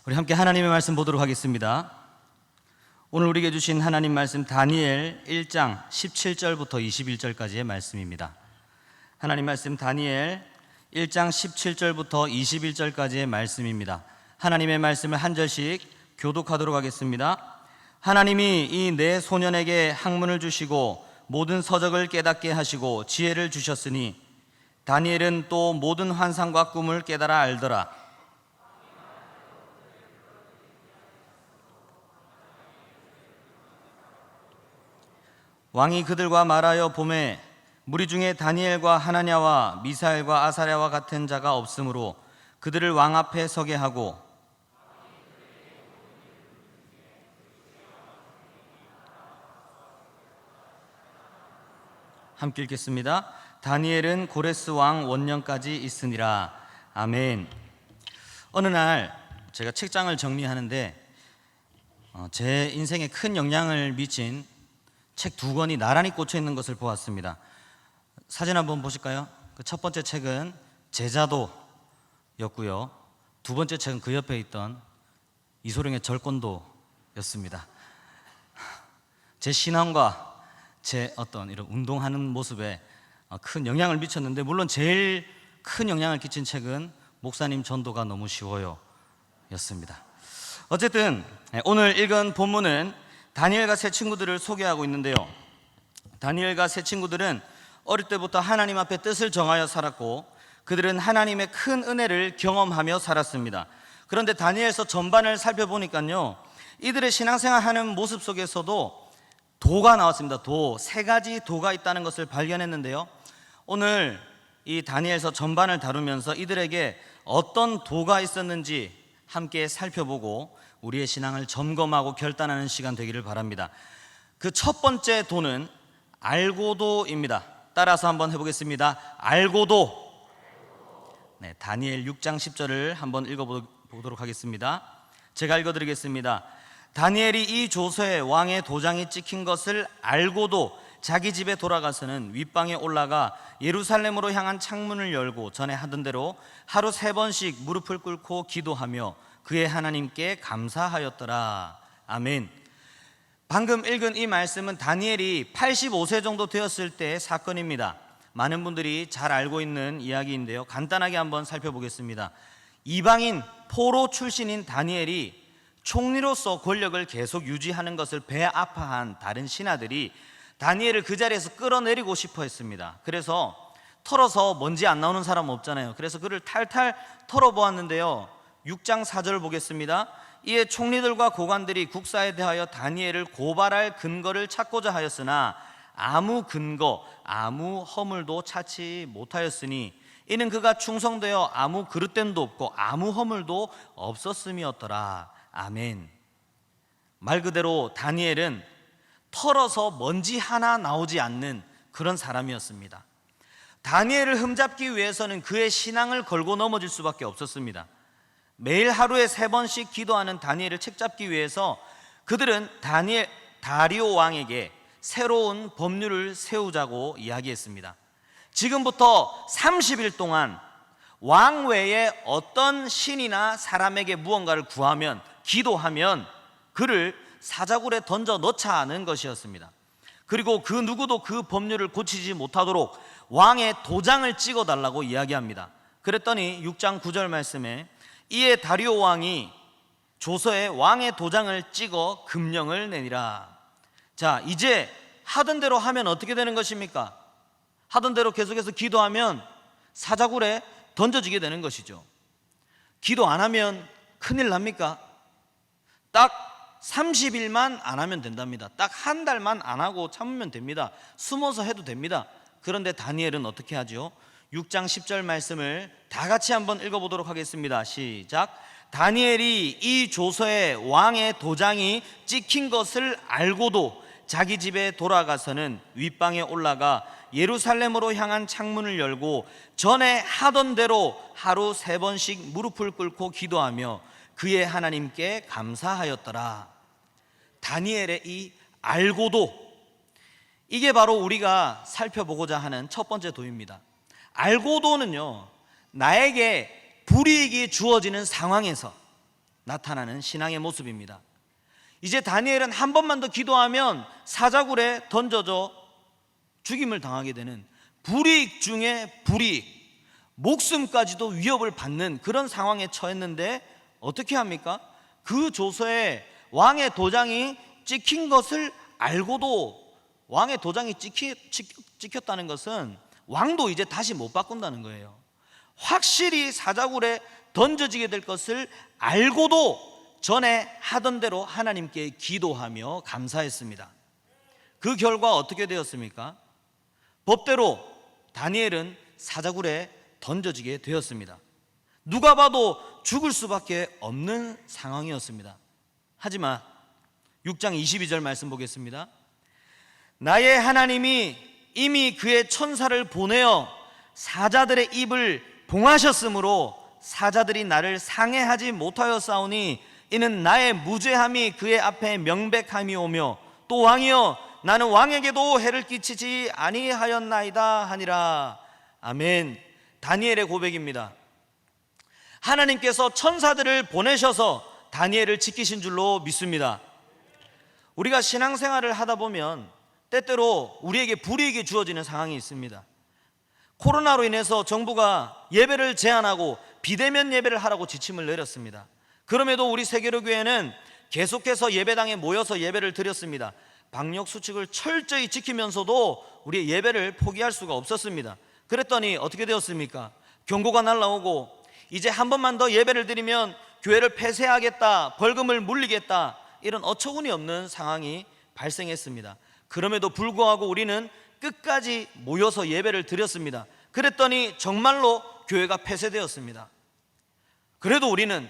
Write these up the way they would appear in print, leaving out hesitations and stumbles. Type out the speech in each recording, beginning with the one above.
우리 함께 하나님의 말씀 보도록 하겠습니다. 오늘 우리에게 주신 하나님 말씀 다니엘 1장 17절부터 21절까지의 말씀입니다. 하나님 말씀 다니엘 1장 17절부터 21절까지의 말씀입니다. 하나님의 말씀을 한 절씩 교독하도록 하겠습니다. 하나님이 이 네 소년에게 학문을 주시고 모든 서적을 깨닫게 하시고 지혜를 주셨으니 다니엘은 또 모든 환상과 꿈을 깨달아 알더라. 왕이 그들과 말하여 보매 무리 중에 다니엘과 하나냐와 미사엘과 아사랴와 같은 자가 없으므로 그들을 왕 앞에 서게 하고 함께 읽겠습니다. 다니엘은 고레스 왕 원년까지 있으니라. 아멘. 어느 날 제가 책장을 정리하는데 제 인생에 큰 영향을 미친 책 두 권이 나란히 꽂혀 있는 것을 보았습니다. 사진 한번 보실까요? 그 첫 번째 책은 제자도였고요. 두 번째 책은 그 옆에 있던 이소룡의 절권도였습니다. 제 신앙과 제 어떤 이런 운동하는 모습에 큰 영향을 미쳤는데, 물론 제일 큰 영향을 끼친 책은 목사님 전도가 너무 쉬워요 였습니다. 어쨌든 오늘 읽은 본문은 다니엘과 세 친구들을 소개하고 있는데요, 다니엘과 세 친구들은 어릴 때부터 하나님 앞에 뜻을 정하여 살았고 그들은 하나님의 큰 은혜를 경험하며 살았습니다. 그런데 다니엘서 전반을 살펴보니까요, 이들의 신앙생활하는 모습 속에서도 도가 나왔습니다. 세 가지 도가 있다는 것을 발견했는데요, 오늘 이 다니엘서 전반을 다루면서 이들에게 어떤 도가 있었는지 함께 살펴보고 우리의 신앙을 점검하고 결단하는 시간 되기를 바랍니다. 그 첫 번째 도는 알고도입니다. 따라서 한번 해보겠습니다. 알고도. 네, 다니엘 6장 10절을 한번 읽어보도록 하겠습니다. 제가 읽어드리겠습니다. 다니엘이 이 조서에 왕의 도장이 찍힌 것을 알고도 자기 집에 돌아가서는 윗방에 올라가 예루살렘으로 향한 창문을 열고 전에 하던 대로 하루 3번씩 무릎을 꿇고 기도하며 그의 하나님께 감사하였더라. 아멘. 방금 읽은 이 말씀은 다니엘이 85세 정도 되었을 때의 사건입니다. 많은 분들이 잘 알고 있는 이야기인데요, 간단하게 한번 살펴보겠습니다. 이방인 포로 출신인 다니엘이 총리로서 권력을 계속 유지하는 것을 배아파한 다른 신하들이 다니엘을 그 자리에서 끌어내리고 싶어 했습니다. 그래서 털어서 먼지 안 나오는 사람 없잖아요. 그래서 그를 탈탈 털어보았는데요, 6장 4절 보겠습니다. 이에 총리들과 고관들이 국사에 대하여 다니엘을 고발할 근거를 찾고자 하였으나 아무 근거, 아무 허물도 찾지 못하였으니 이는 그가 충성되어 아무 그릇됨도 없고 아무 허물도 없었음이었더라. 아멘. 말 그대로 다니엘은 털어서 먼지 하나 나오지 않는 그런 사람이었습니다. 다니엘을 흠잡기 위해서는 그의 신앙을 걸고 넘어질 수밖에 없었습니다. 매일 하루에 3번씩 기도하는 다니엘을 책잡기 위해서 그들은 다리오 왕에게 새로운 법률을 세우자고 이야기했습니다. 지금부터 30일 동안 왕 외에 어떤 신이나 사람에게 무언가를 구하면, 기도하면 그를 사자굴에 던져 넣자는 것이었습니다. 그리고 그 누구도 그 법률을 고치지 못하도록 왕의 도장을 찍어달라고 이야기합니다. 그랬더니 6장 9절 말씀에 이에 다리오 왕이 조서에 왕의 도장을 찍어 금령을 내니라. 자, 이제 하던 대로 하면 어떻게 되는 것입니까? 하던 대로 계속해서 기도하면 사자굴에 던져지게 되는 것이죠. 기도 안 하면 큰일 납니까? 딱 30일만 안 하면 된답니다. 딱 한 달만 안 하고 참으면 됩니다. 숨어서 해도 됩니다. 그런데 다니엘은 어떻게 하죠? 6장 10절 말씀을 다 같이 한번 읽어보도록 하겠습니다. 시작. 다니엘이 이 조서에 왕의 도장이 찍힌 것을 알고도 자기 집에 돌아가서는 윗방에 올라가 예루살렘으로 향한 창문을 열고 전에 하던 대로 하루 3번씩 무릎을 꿇고 기도하며 그의 하나님께 감사하였더라. 다니엘의 이 알고도, 이게 바로 우리가 살펴보고자 하는 첫 번째 도입니다. 알고도는요, 나에게 불이익이 주어지는 상황에서 나타나는 신앙의 모습입니다. 이제 다니엘은 한 번만 더 기도하면 사자굴에 던져져 죽임을 당하게 되는 불이익 중에 불이익, 목숨까지도 위협을 받는 그런 상황에 처했는데 어떻게 합니까? 그 조서에 왕의 도장이 찍힌 것을 알고도, 왕의 도장이 찍혔다는 것은 왕도 이제 다시 못 바꾼다는 거예요. 확실히 사자굴에 던져지게 될 것을 알고도 전에 하던 대로 하나님께 기도하며 감사했습니다. 그 결과 어떻게 되었습니까? 법대로 다니엘은 사자굴에 던져지게 되었습니다. 누가 봐도 죽을 수밖에 없는 상황이었습니다. 하지만 6장 22절 말씀 보겠습니다. 나의 하나님이 이미 그의 천사를 보내어 사자들의 입을 봉하셨으므로 사자들이 나를 상해하지 못하였사오니 이는 나의 무죄함이 그의 앞에 명백함이오며 또 왕이여 나는 왕에게도 해를 끼치지 아니하였나이다 하니라. 아멘. 다니엘의 고백입니다. 하나님께서 천사들을 보내셔서 다니엘을 지키신 줄로 믿습니다. 우리가 신앙생활을 하다 보면 때때로 우리에게 불이익이 주어지는 상황이 있습니다. 코로나로 인해서 정부가 예배를 제한하고 비대면 예배를 하라고 지침을 내렸습니다. 그럼에도 우리 세계로교회는 계속해서 예배당에 모여서 예배를 드렸습니다. 방역 수칙을 철저히 지키면서도 우리의 예배를 포기할 수가 없었습니다. 그랬더니 어떻게 되었습니까? 경고가 날라오고 이제 한 번만 더 예배를 드리면 교회를 폐쇄하겠다, 벌금을 물리겠다, 이런 어처구니 없는 상황이 발생했습니다. 그럼에도 불구하고 우리는 끝까지 모여서 예배를 드렸습니다. 그랬더니 정말로 교회가 폐쇄되었습니다. 그래도 우리는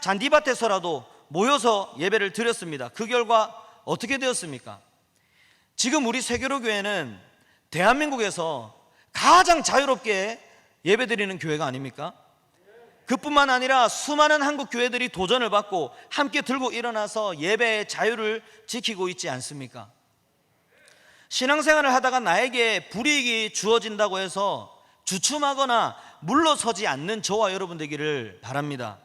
잔디밭에서라도 모여서 예배를 드렸습니다. 그 결과 어떻게 되었습니까? 지금 우리 세계로교회는 대한민국에서 가장 자유롭게 예배드리는 교회가 아닙니까? 그뿐만 아니라 수많은 한국 교회들이 도전을 받고 함께 들고 일어나서 예배의 자유를 지키고 있지 않습니까? 신앙생활을 하다가 나에게 불이익이 주어진다고 해서 주춤하거나 물러서지 않는 저와 여러분 되기를 바랍니다.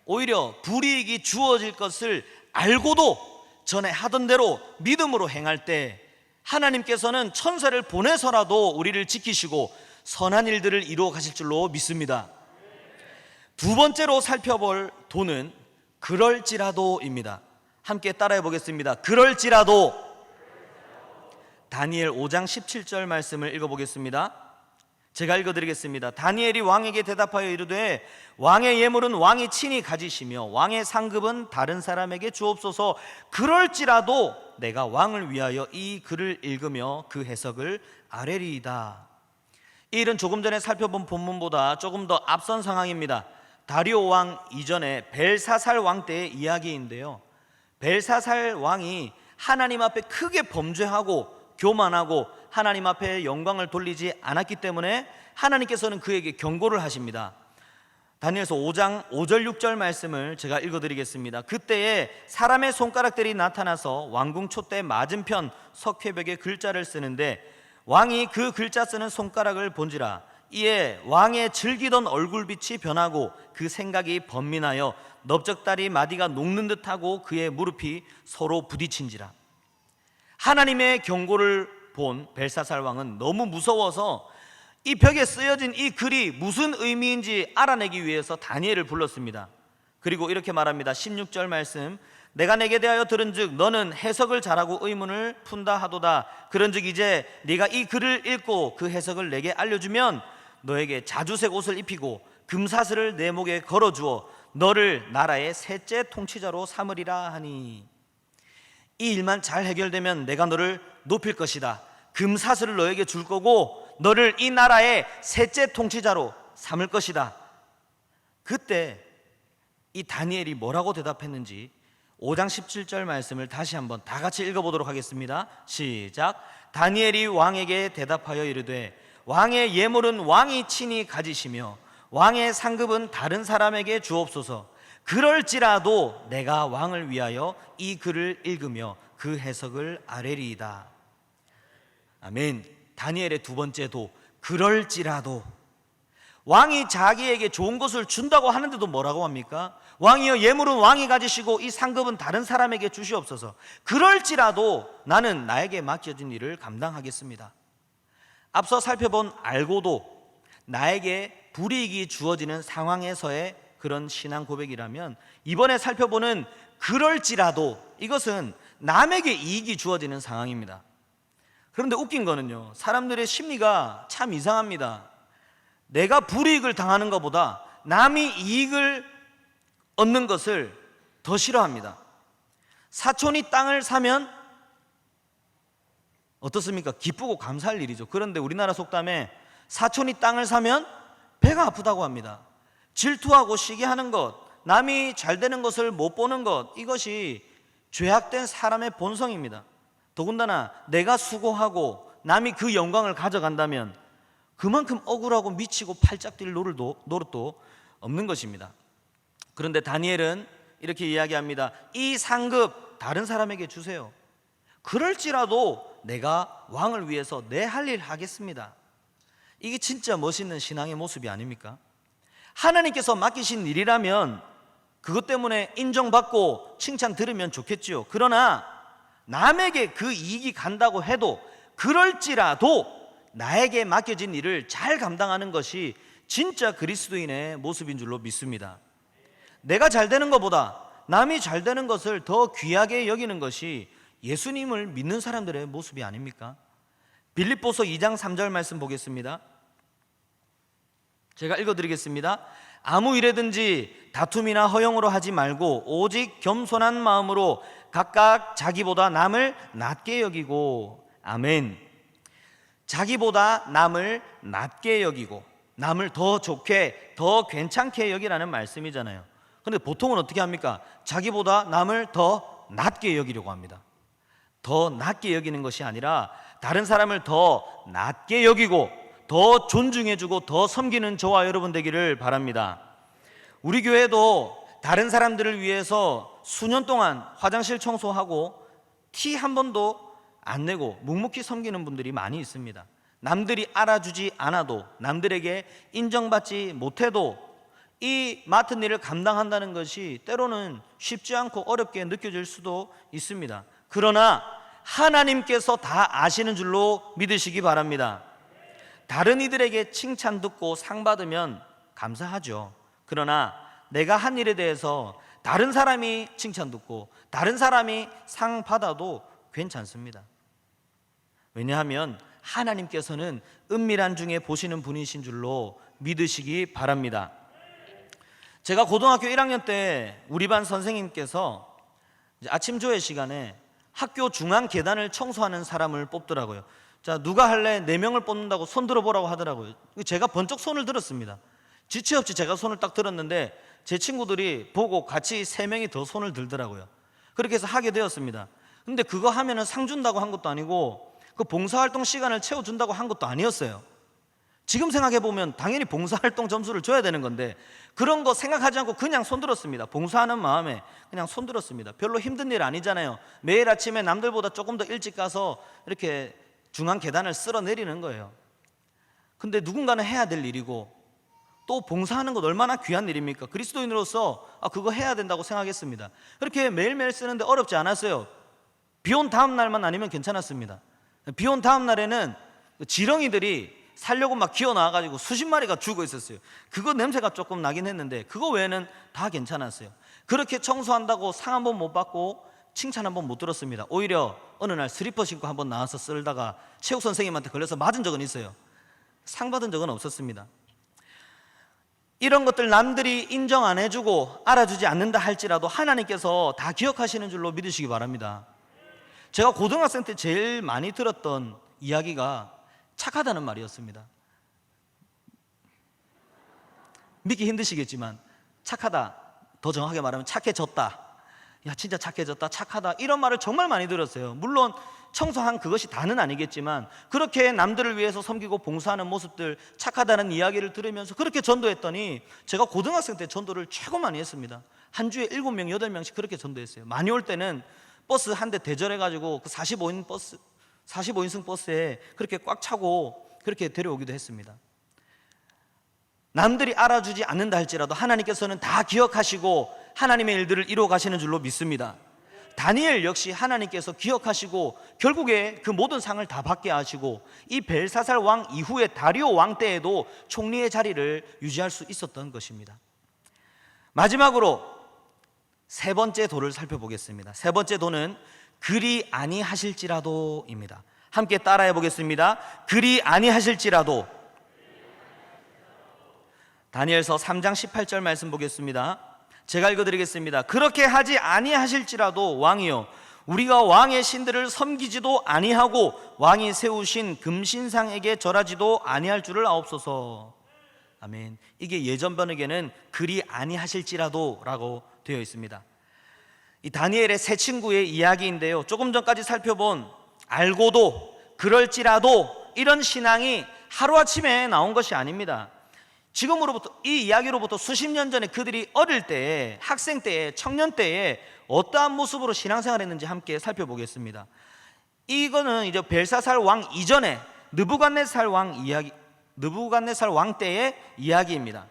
오히려 불이익이 주어질 것을 알고도 전에 하던 대로 믿음으로 행할 때 하나님께서는 천사를 보내서라도 우리를 지키시고 선한 일들을 이루어 가실 줄로 믿습니다. 두 번째로 살펴볼 도는 그럴지라도입니다. 함께 따라해 보겠습니다. 그럴지라도. 다니엘 5장 17절 말씀을 읽어보겠습니다. 제가 읽어드리겠습니다. 다니엘이 왕에게 대답하여 이르되 왕의 예물은 왕이 친히 가지시며 왕의 상급은 다른 사람에게 주옵소서. 그럴지라도 내가 왕을 위하여 이 글을 읽으며 그 해석을 아뢰리이다. 이 일은 조금 전에 살펴본 본문보다 조금 더 앞선 상황입니다. 다리오 왕 이전에 벨사살 왕 때의 이야기인데요, 벨사살 왕이 하나님 앞에 크게 범죄하고 교만하고 하나님 앞에 영광을 돌리지 않았기 때문에 하나님께서는 그에게 경고를 하십니다. 다니엘서 5장 5절 6절 말씀을 제가 읽어드리겠습니다. 그때에 사람의 손가락들이 나타나서 왕궁 촛대 맞은편 석회벽에 글자를 쓰는데 왕이 그 글자 쓰는 손가락을 본지라. 이에 왕의 즐기던 얼굴빛이 변하고 그 생각이 번민하여 넓적다리 마디가 녹는 듯하고 그의 무릎이 서로 부딪힌지라. 하나님의 경고를 본 벨사살 왕은 너무 무서워서 이 벽에 쓰여진 이 글이 무슨 의미인지 알아내기 위해서 다니엘을 불렀습니다. 그리고 이렇게 말합니다. 16절 말씀. 내가 내게 대하여 들은즉 너는 해석을 잘하고 의문을 푼다 하도다. 그런즉 이제 네가 이 글을 읽고 그 해석을 내게 알려주면 너에게 자주색 옷을 입히고 금사슬을 내 목에 걸어주어 너를 나라의 셋째 통치자로 삼으리라 하니, 이 일만 잘 해결되면 내가 너를 높일 것이다. 금사슬을 너에게 줄 거고 너를 이 나라의 셋째 통치자로 삼을 것이다. 그때 이 다니엘이 뭐라고 대답했는지 5장 17절 말씀을 다시 한번 다 같이 읽어보도록 하겠습니다. 시작. 다니엘이 왕에게 대답하여 이르되 왕의 예물은 왕이 친히 가지시며 왕의 상급은 다른 사람에게 주옵소서. 그럴지라도 내가 왕을 위하여 이 글을 읽으며 그 해석을 아뢰리이다. 아멘. 다니엘의 두 번째 도, 그럴지라도. 왕이 자기에게 좋은 것을 준다고 하는데도 뭐라고 합니까? 왕이여, 예물은 왕이 가지시고 이 상급은 다른 사람에게 주시옵소서. 그럴지라도 나는 나에게 맡겨진 일을 감당하겠습니다. 앞서 살펴본 알고도 나에게 불이익이 주어지는 상황에서의 그런 신앙 고백이라면, 이번에 살펴보는 그럴지라도, 이것은 남에게 이익이 주어지는 상황입니다. 그런데 웃긴 거는요, 사람들의 심리가 참 이상합니다. 내가 불이익을 당하는 것보다 남이 이익을 얻는 것을 더 싫어합니다. 사촌이 땅을 사면 어떻습니까? 기쁘고 감사할 일이죠. 그런데 우리나라 속담에 사촌이 땅을 사면 배가 아프다고 합니다. 질투하고 시기하는 것, 남이 잘 되는 것을 못 보는 것, 이것이 죄악된 사람의 본성입니다. 더군다나 내가 수고하고 남이 그 영광을 가져간다면 그만큼 억울하고 미치고 팔짝 뛸 노릇도 없는 것입니다. 그런데 다니엘은 이렇게 이야기합니다. 이 상급 다른 사람에게 주세요. 그럴지라도 내가 왕을 위해서 내 할 일 하겠습니다. 이게 진짜 멋있는 신앙의 모습이 아닙니까? 하나님께서 맡기신 일이라면 그것 때문에 인정받고 칭찬 들으면 좋겠지요. 그러나 남에게 그 이익이 간다고 해도 그럴지라도 나에게 맡겨진 일을 잘 감당하는 것이 진짜 그리스도인의 모습인 줄로 믿습니다. 내가 잘 되는 것보다 남이 잘 되는 것을 더 귀하게 여기는 것이 예수님을 믿는 사람들의 모습이 아닙니까? 빌립보서 2장 3절 말씀 보겠습니다. 제가 읽어드리겠습니다. 아무 일에든지 다툼이나 허용으로 하지 말고 오직 겸손한 마음으로 각각 자기보다 남을 낮게 여기고, 아멘. 자기보다 남을 낮게 여기고, 남을 더 좋게, 더 괜찮게 여기라는 말씀이잖아요. 그런데 보통은 어떻게 합니까? 자기보다 남을 더 낮게 여기려고 합니다. 더 낮게 여기는 것이 아니라 다른 사람을 더 낮게 여기고 더 존중해주고 더 섬기는 저와 여러분 되기를 바랍니다. 우리 교회도 다른 사람들을 위해서 수년 동안 화장실 청소하고 티 한 번도 안 내고 묵묵히 섬기는 분들이 많이 있습니다. 남들이 알아주지 않아도, 남들에게 인정받지 못해도 이 맡은 일을 감당한다는 것이 때로는 쉽지 않고 어렵게 느껴질 수도 있습니다. 그러나 하나님께서 다 아시는 줄로 믿으시기 바랍니다. 다른 이들에게 칭찬 듣고 상 받으면 감사하죠. 그러나 내가 한 일에 대해서 다른 사람이 칭찬 듣고 다른 사람이 상 받아도 괜찮습니다. 왜냐하면 하나님께서는 은밀한 중에 보시는 분이신 줄로 믿으시기 바랍니다. 제가 고등학교 1학년 때 우리 반 선생님께서 아침 조회 시간에 학교 중앙 계단을 청소하는 사람을 뽑더라고요. 자, 누가 할래? 4명을 뽑는다고 손 들어보라고 하더라고요. 제가 번쩍 손을 들었습니다. 지체 없이 제가 손을 딱 들었는데 제 친구들이 보고 같이 3명이 더 손을 들더라고요. 그렇게 해서 하게 되었습니다. 근데 그거 하면은 상 준다고 한 것도 아니고 그 봉사활동 시간을 채워준다고 한 것도 아니었어요. 지금 생각해보면 당연히 봉사활동 점수를 줘야 되는 건데 그런 거 생각하지 않고 그냥 손들었습니다. 봉사하는 마음에 그냥 손들었습니다. 별로 힘든 일 아니잖아요. 매일 아침에 남들보다 조금 더 일찍 가서 이렇게 중앙 계단을 쓸어 내리는 거예요. 근데 누군가는 해야 될 일이고 또 봉사하는 것 얼마나 귀한 일입니까? 그리스도인으로서 그거 해야 된다고 생각했습니다. 그렇게 매일매일 쓰는데 어렵지 않았어요. 비 온 다음 날만 아니면 괜찮았습니다. 비 온 다음 날에는 지렁이들이 살려고 막 기어 나와가지고 수십 마리가 죽어 있었어요. 그거 냄새가 조금 나긴 했는데 그거 외에는 다 괜찮았어요. 그렇게 청소한다고 상 한 번 못 받고 칭찬 한 번 못 들었습니다. 오히려 어느 날 슬리퍼 신고 한 번 나와서 쓸다가 체육 선생님한테 걸려서 맞은 적은 있어요. 상 받은 적은 없었습니다. 이런 것들 남들이 인정 안 해주고 알아주지 않는다 할지라도 하나님께서 다 기억하시는 줄로 믿으시기 바랍니다. 제가 고등학생 때 제일 많이 들었던 이야기가 착하다는 말이었습니다. 믿기 힘드시겠지만 착하다, 더 정확하게 말하면 착해졌다, 야 진짜 착해졌다, 착하다, 이런 말을 정말 많이 들었어요. 물론 청소한 그것이 다는 아니겠지만 그렇게 남들을 위해서 섬기고 봉사하는 모습들, 착하다는 이야기를 들으면서 그렇게 전도했더니 제가 고등학생 때 전도를 최고 많이 했습니다. 한 주에 7명, 8명씩 그렇게 전도했어요. 많이 올 때는 버스 한 대 대절해가지고 그 45인승 버스에 그렇게 꽉 차고 그렇게 데려오기도 했습니다. 남들이 알아주지 않는다 할지라도 하나님께서는 다 기억하시고 하나님의 일들을 이루어 가시는 줄로 믿습니다. 다니엘 역시 하나님께서 기억하시고 결국에 그 모든 상을 다 받게 하시고 이 벨사살 왕 이후에 다리오 왕 때에도 총리의 자리를 유지할 수 있었던 것입니다. 마지막으로 세 번째 도를 살펴보겠습니다. 세 번째 도는 그리 아니하실지라도입니다. 함께 따라해 보겠습니다. 그리 아니하실지라도. 다니엘서 3장 18절 말씀 보겠습니다. 제가 읽어드리겠습니다. 그렇게 하지 아니하실지라도 왕이여 우리가 왕의 신들을 섬기지도 아니하고 왕이 세우신 금신상에게 절하지도 아니할 줄을 아옵소서. 아멘. 이게 예전 번역에는 그리 아니하실지라도 라고 되어 있습니다. 이 다니엘의 세 친구의 이야기인데요, 조금 전까지 살펴본 알고도 그럴지라도 이런 신앙이 하루아침에 나온 것이 아닙니다. 지금으로부터 이 이야기로부터 수십 년 전에 그들이 어릴 때에, 학생 때에, 청년 때에 어떠한 모습으로 신앙생활을 했는지 함께 살펴보겠습니다. 이거는 이제 벨사살 왕 이전에 느부갓네살 왕 때의 이야기입니다.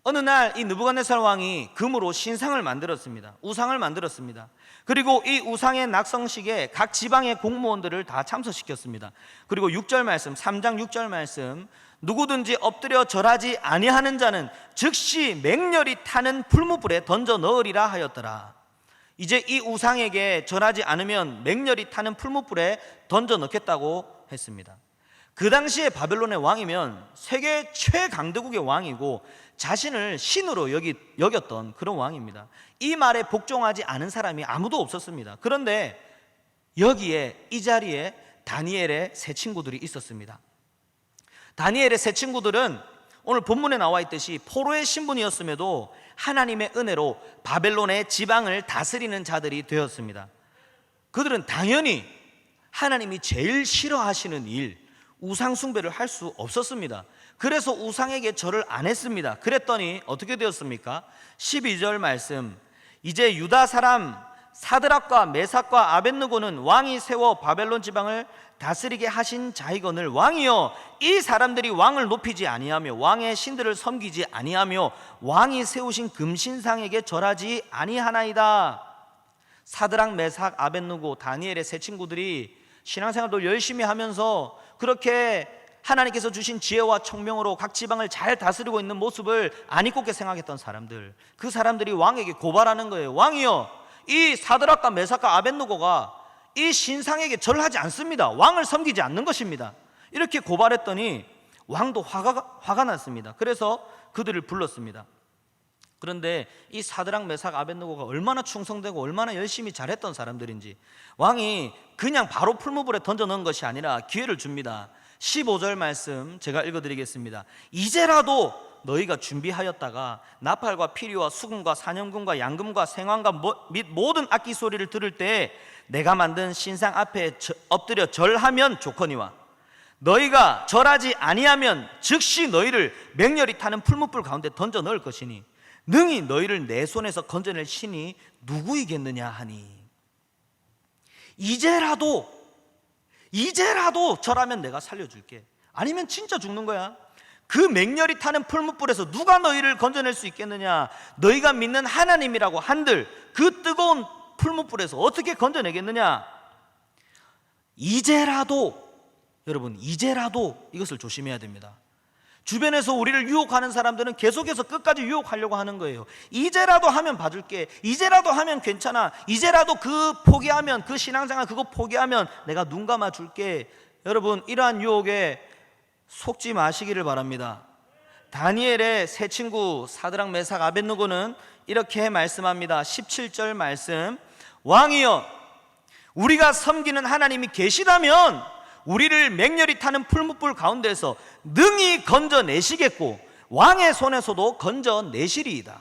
어느 날 이 느부갓네살 왕이 금으로 신상을 만들었습니다. 우상을 만들었습니다. 그리고 이 우상의 낙성식에 각 지방의 공무원들을 다 참석시켰습니다. 그리고 6절 말씀, 3장 6절 말씀, 누구든지 엎드려 절하지 아니하는 자는 즉시 맹렬히 타는 풀무불에 던져 넣으리라 하였더라. 이제 이 우상에게 절하지 않으면 맹렬히 타는 풀무불에 던져 넣겠다고 했습니다. 그 당시에 바벨론의 왕이면 세계 최강대국의 왕이고 자신을 신으로 여겼던 그런 왕입니다. 이 말에 복종하지 않은 사람이 아무도 없었습니다. 그런데 여기에 이 자리에 다니엘의 세 친구들이 있었습니다. 다니엘의 세 친구들은 오늘 본문에 나와 있듯이 포로의 신분이었음에도 하나님의 은혜로 바벨론의 지방을 다스리는 자들이 되었습니다. 그들은 당연히 하나님이 제일 싫어하시는 일, 우상 숭배를 할 수 없었습니다. 그래서 우상에게 절을 안 했습니다. 그랬더니 어떻게 되었습니까? 12절 말씀, 이제 유다 사람 사드락과 메삭과 아벳느고는 왕이 세워 바벨론 지방을 다스리게 하신 자이거늘 왕이여 이 사람들이 왕을 높이지 아니하며 왕의 신들을 섬기지 아니하며 왕이 세우신 금신상에게 절하지 아니하나이다. 사드락, 메삭, 아벳느고, 다니엘의 세 친구들이 신앙생활도 열심히 하면서 그렇게 하나님께서 주신 지혜와 총명으로 각 지방을 잘 다스리고 있는 모습을 안익고게 생각했던 사람들, 그 사람들이 왕에게 고발하는 거예요. 왕이여 이 사드락과 메삭과 아벳느고가 이 신상에게 절하지 않습니다. 왕을 섬기지 않는 것입니다. 이렇게 고발했더니 왕도 화가 났습니다. 그래서 그들을 불렀습니다. 그런데 이 사드락, 메삭, 아벳느고가 얼마나 충성되고 얼마나 열심히 잘했던 사람들인지 왕이 그냥 바로 풀무불에 던져 넣은 것이 아니라 기회를 줍니다. 15절 말씀 제가 읽어드리겠습니다. 이제라도 너희가 준비하였다가 나팔과 피리와 수금과 사념금과 양금과 생황과 및 모든 악기 소리를 들을 때 내가 만든 신상 앞에 엎드려 절하면 좋거니와 너희가 절하지 아니하면 즉시 너희를 맹렬히 타는 풀무불 가운데 던져 넣을 것이니 능히 너희를 내 손에서 건져낼 신이 누구이겠느냐 하니 이제라도 절하면 내가 살려줄게. 아니면 진짜 죽는 거야. 그 맹렬히 타는 풀무불에서 누가 너희를 건져낼 수 있겠느냐. 너희가 믿는 하나님이라고 한들 그 뜨거운 풀무불에서 어떻게 건져내겠느냐. 이제라도, 여러분 이제라도 이것을 조심해야 됩니다. 주변에서 우리를 유혹하는 사람들은 계속해서 끝까지 유혹하려고 하는 거예요. 이제라도 하면 봐줄게. 이제라도 하면 괜찮아. 이제라도 포기하면, 그 신앙생활 그거 포기하면 내가 눈 감아 줄게. 여러분 이러한 유혹에 속지 마시기를 바랍니다. 다니엘의 세 친구 사드락, 메삭, 아벳느고는 이렇게 말씀합니다. 17절 말씀, 왕이여 우리가 섬기는 하나님이 계시다면 우리를 맹렬히 타는 풀무불 가운데서 능히 건져내시겠고 왕의 손에서도 건져내시리이다.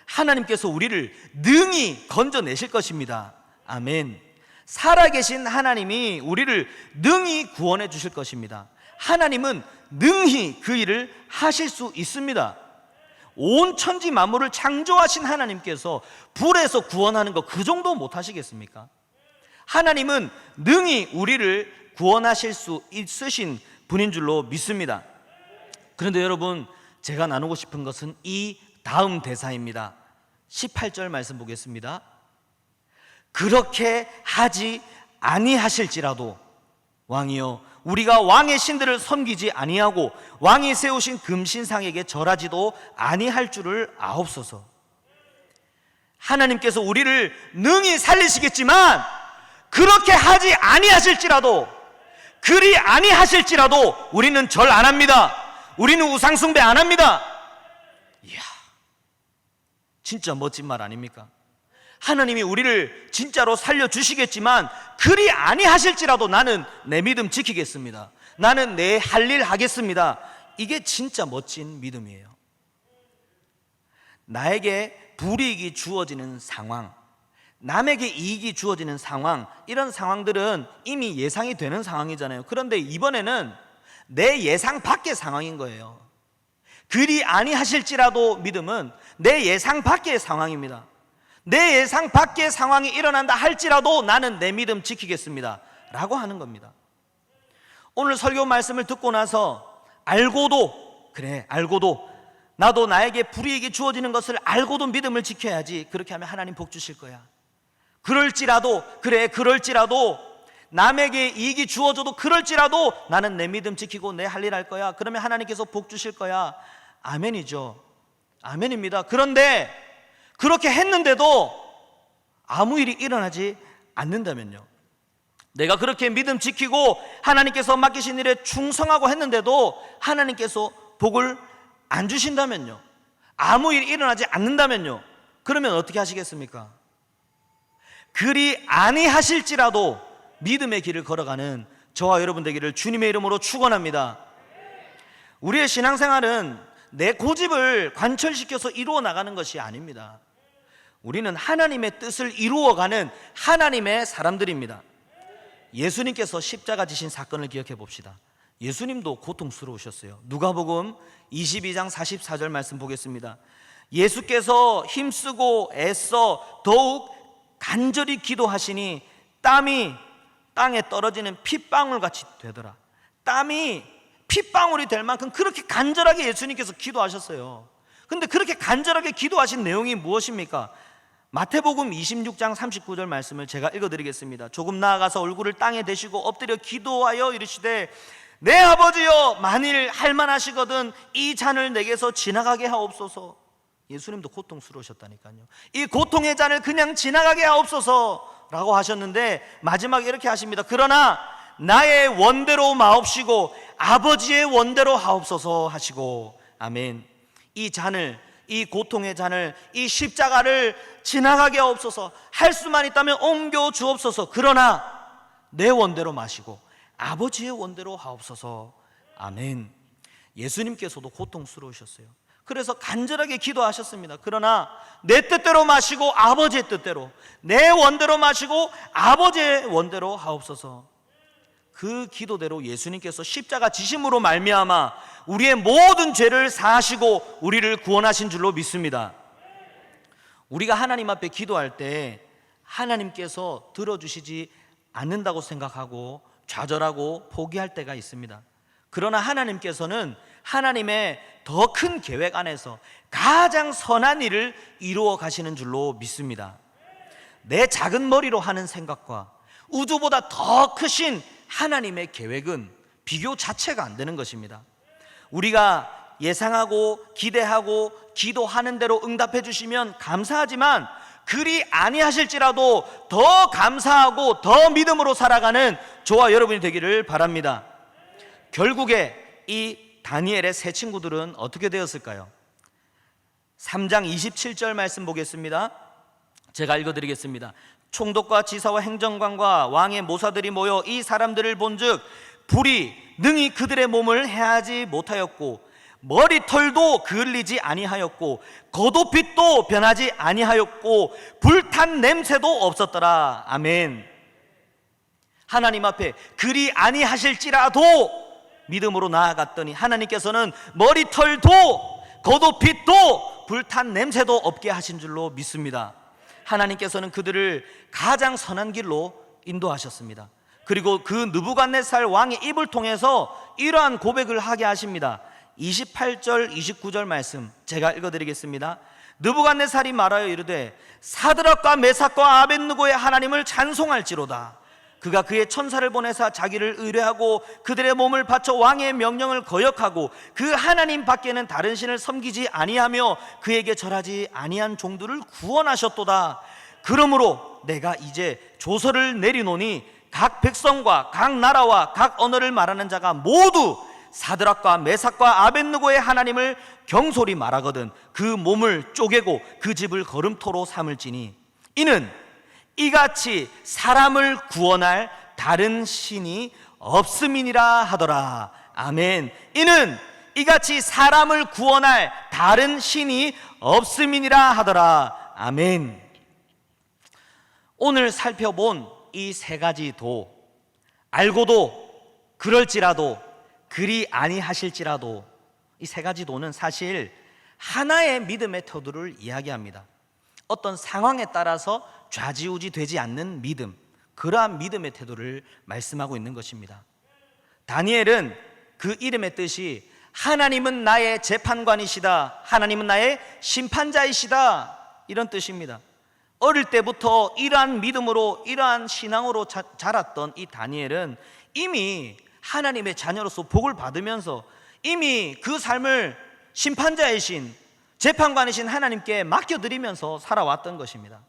하나님께서 우리를 능히 건져내실 것입니다. 아멘. 살아계신 하나님이 우리를 능히 구원해 주실 것입니다. 하나님은 능히 그 일을 하실 수 있습니다. 온 천지 만물을 창조하신 하나님께서 불에서 구원하는 거 그 정도 못 하시겠습니까? 하나님은 능히 우리를 구원하실 수 있으신 분인 줄로 믿습니다. 그런데 여러분 제가 나누고 싶은 것은 이 다음 대사입니다. 18절 말씀 보겠습니다. 그렇게 하지 아니하실지라도 왕이여 우리가 왕의 신들을 섬기지 아니하고 왕이 세우신 금신상에게 절하지도 아니할 줄을 아옵소서. 하나님께서 우리를 능히 살리시겠지만 그렇게 하지 아니하실지라도, 그리 아니하실지라도 우리는 절 안 합니다. 우리는 우상 숭배 안 합니다. 이야, 진짜 멋진 말 아닙니까? 하나님이 우리를 진짜로 살려주시겠지만 그리 아니하실지라도 나는 내 믿음 지키겠습니다. 나는 내 할 일 하겠습니다. 이게 진짜 멋진 믿음이에요. 나에게 불이익이 주어지는 상황, 남에게 이익이 주어지는 상황, 이런 상황들은 이미 예상이 되는 상황이잖아요. 그런데 이번에는 내 예상 밖의 상황인 거예요. 그리 아니하실지라도 믿음은 내 예상 밖의 상황입니다. 내 예상 밖의 상황이 일어난다 할지라도 나는 내 믿음 지키겠습니다 라고 하는 겁니다. 오늘 설교 말씀을 듣고 나서 알고도, 그래 알고도 나도 나에게 불이익이 주어지는 것을 알고도 믿음을 지켜야지, 그렇게 하면 하나님 복 주실 거야. 그럴지라도, 그래 그럴지라도 남에게 이익이 주어져도 그럴지라도 나는 내 믿음 지키고 내 할 일 할 거야. 그러면 하나님께서 복 주실 거야. 아멘이죠. 아멘입니다. 그런데 그렇게 했는데도 아무 일이 일어나지 않는다면요, 내가 그렇게 믿음 지키고 하나님께서 맡기신 일에 충성하고 했는데도 하나님께서 복을 안 주신다면요, 아무 일이 일어나지 않는다면요, 그러면 어떻게 하시겠습니까? 그리 아니하실지라도 믿음의 길을 걸어가는 저와 여러분 되기를 주님의 이름으로 축원합니다. 우리의 신앙생활은 내 고집을 관철시켜서 이루어 나가는 것이 아닙니다. 우리는 하나님의 뜻을 이루어가는 하나님의 사람들입니다. 예수님께서 십자가 지신 사건을 기억해 봅시다. 예수님도 고통스러우셨어요. 누가복음 22장 44절 말씀 보겠습니다. 예수께서 힘쓰고 애써 더욱 간절히 기도하시니 땀이 땅에 떨어지는 핏방울같이 되더라. 땀이 핏방울이 될 만큼 그렇게 간절하게 예수님께서 기도하셨어요. 근데 그렇게 간절하게 기도하신 내용이 무엇입니까? 마태복음 26장 39절 말씀을 제가 읽어드리겠습니다. 조금 나아가서 얼굴을 땅에 대시고 엎드려 기도하여 이르시되 내 아버지여 만일 할만하시거든 이 잔을 내게서 지나가게 하옵소서. 예수님도 고통스러우셨다니까요. 이 고통의 잔을 그냥 지나가게 하옵소서 라고 하셨는데 마지막에 이렇게 하십니다. 그러나 나의 원대로 마옵시고 아버지의 원대로 하옵소서 하시고, 아멘. 이 잔을, 이 고통의 잔을, 이 십자가를 지나가게 하옵소서. 할 수만 있다면 옮겨 주옵소서. 그러나 내 원대로 마시고 아버지의 원대로 하옵소서. 아멘. 예수님께서도 고통스러우셨어요. 그래서 간절하게 기도하셨습니다. 그러나 내 뜻대로 마시고 아버지의 뜻대로, 내 원대로 마시고 아버지의 원대로 하옵소서. 그 기도대로 예수님께서 십자가 지심으로 말미암아 우리의 모든 죄를 사하시고 우리를 구원하신 줄로 믿습니다. 우리가 하나님 앞에 기도할 때 하나님께서 들어주시지 않는다고 생각하고 좌절하고 포기할 때가 있습니다. 그러나 하나님께서는 하나님의 더 큰 계획 안에서 가장 선한 일을 이루어 가시는 줄로 믿습니다. 내 작은 머리로 하는 생각과 우주보다 더 크신 하나님의 계획은 비교 자체가 안 되는 것입니다. 우리가 예상하고 기대하고 기도하는 대로 응답해 주시면 감사하지만 그리 아니하실지라도 더 감사하고 더 믿음으로 살아가는 저와 여러분이 되기를 바랍니다. 결국에 이 다니엘의 세 친구들은 어떻게 되었을까요? 3장 27절 말씀 보겠습니다. 제가 읽어드리겠습니다. 총독과 지사와 행정관과 왕의 모사들이 모여 이 사람들을 본즉 불이 능히 그들의 몸을 해하지 못하였고 머리털도 그을리지 아니하였고 겉옷빛도 변하지 아니하였고 불탄 냄새도 없었더라. 아멘. 하나님 앞에 그리 아니하실지라도 믿음으로 나아갔더니 하나님께서는 머리털도 겉옷빛도 불탄 냄새도 없게 하신 줄로 믿습니다. 하나님께서는 그들을 가장 선한 길로 인도하셨습니다. 그리고 그 느부갓네살 왕의 입을 통해서 이러한 고백을 하게 하십니다. 28절 29절 말씀 제가 읽어드리겠습니다. 느부갓네살이 말하여 이르되 사드락과 메삭과 아벳느고의 하나님을 찬송할지로다. 그가 그의 천사를 보내사 자기를 의뢰하고 그들의 몸을 바쳐 왕의 명령을 거역하고 그 하나님 밖에는 다른 신을 섬기지 아니하며 그에게 절하지 아니한 종들을 구원하셨도다. 그러므로 내가 이제 조서를 내리노니 각 백성과 각 나라와 각 언어를 말하는 자가 모두 사드락과 메삭과 아벳느고의 하나님을 경솔히 말하거든 그 몸을 쪼개고 그 집을 거름토로 삼을지니 이는 이같이 사람을 구원할 다른 신이 없음이니라 하더라. 아멘. 이는 이같이 사람을 구원할 다른 신이 없음이니라 하더라. 아멘. 오늘 살펴본 이 세 가지 도, 알고도 그럴지라도 그리 아니하실지라도, 이 세 가지 도는 사실 하나의 믿음의 태도를 이야기합니다. 어떤 상황에 따라서 좌지우지 되지 않는 믿음, 그러한 믿음의 태도를 말씀하고 있는 것입니다. 다니엘은 그 이름의 뜻이 하나님은 나의 재판관이시다, 하나님은 나의 심판자이시다, 이런 뜻입니다. 어릴 때부터 이러한 믿음으로, 이러한 신앙으로 자랐던 이 다니엘은 이미 하나님의 자녀로서 복을 받으면서 이미 그 삶을 심판자이신, 재판관이신 하나님께 맡겨드리면서 살아왔던 것입니다.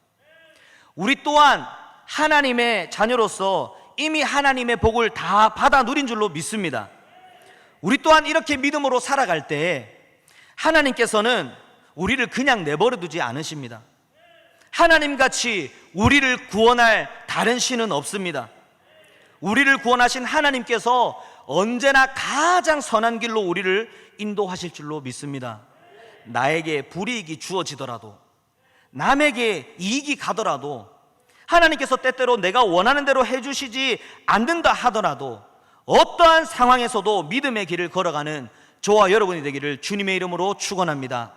우리 또한 하나님의 자녀로서 이미 하나님의 복을 다 받아 누린 줄로 믿습니다. 우리 또한 이렇게 믿음으로 살아갈 때 하나님께서는 우리를 그냥 내버려 두지 않으십니다. 하나님같이 우리를 구원할 다른 신은 없습니다. 우리를 구원하신 하나님께서 언제나 가장 선한 길로 우리를 인도하실 줄로 믿습니다. 나에게 불이익이 주어지더라도, 남에게 이익이 가더라도, 하나님께서 때때로 내가 원하는 대로 해주시지 않는다 하더라도 어떠한 상황에서도 믿음의 길을 걸어가는 저와 여러분이 되기를 주님의 이름으로 축원합니다.